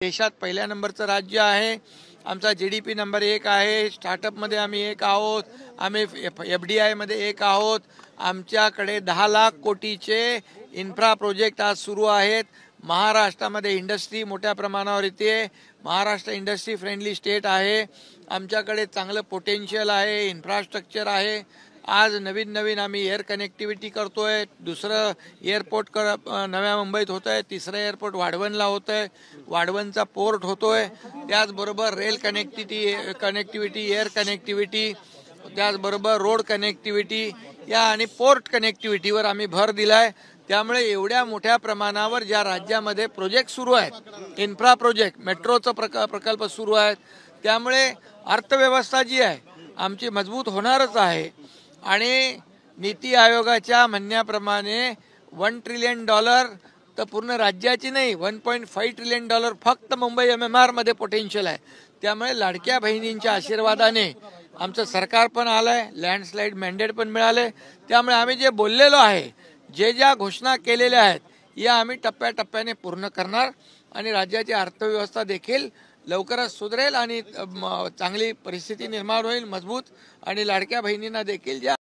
देशात पहिल्या नंबरचं राज्य आहे। आमचा GDP नंबर 1 आहे। स्टार्टअपमध्ये आम्ही 1 आहोत। आम्ही FDI मध्ये 1 आहोत। आमच्याकडे 10 लाख कोटीचे इन्फ्रा प्रोजेक्ट आज सुरू आहेत। महाराष्ट्रामध्ये इंडस्ट्री मोठ्या प्रमाणावर येते। महाराष्ट्र इंडस्ट्री फ्रेंडली स्टेट आहे। आमच्याकडे चांगलं पोटेन्शियल आहे, इन्फ्रास्ट्रक्चर आहे। आज नवीन आम्ही एअर कनेक्टिव्हिटी करतोय। दुसरं एअरपोर्ट नव्या मुंबईत होतंय, तिसरं एअरपोर्ट वाढवणला होतंय, वाढवणचा पोर्ट होतोय। त्याचबरोबर रेल कनेक्टिव्हिटी, एअर कनेक्टिव्हिटी, त्याचबरोबर रोड कनेक्टिव्हिटी या आणि पोर्ट कनेक्टिव्हिटीवर आम्ही भर दिलाय। त्यामुळे एवढ्या मोठ्या प्रमाणावर ज्या राज्यामध्ये प्रोजेक्ट सुरू आहेत, इन्फ्रा प्रोजेक्ट, मेट्रोचा प्रकल्प सुरू आहेत, त्यामुळे अर्थव्यवस्था जी आहे आमची मजबूत होणारच आहे। आणि नीती आयोगाच्या म्हणण्याप्रमाणे $1 ट्रिलियन तर पूर्ण राज्याची नाही, $1.5 ट्रिलियन फक्त मुंबई MMR मध्ये पोटेन्शियल आहे। त्यामुळे लाडक्या बहिणींच्या आशीर्वादाने आमचं सरकार पण आलंय, लँडस्लाईड मॅन्डेट पण मिळाले। त्यामुळे आम्ही जे बोललेलो आहे, ज्या घोषणा केलेल्या आहेत, या आम्ही टप्प्याटप्प्याने पूर्ण करणार आणि राज्याची अर्थव्यवस्था देखील लवकरच सुधरेल आणि चांगली परिस्थिती निर्माण होईल, मजबूत, आणि लाडक्या बहिणींना देखील ज्या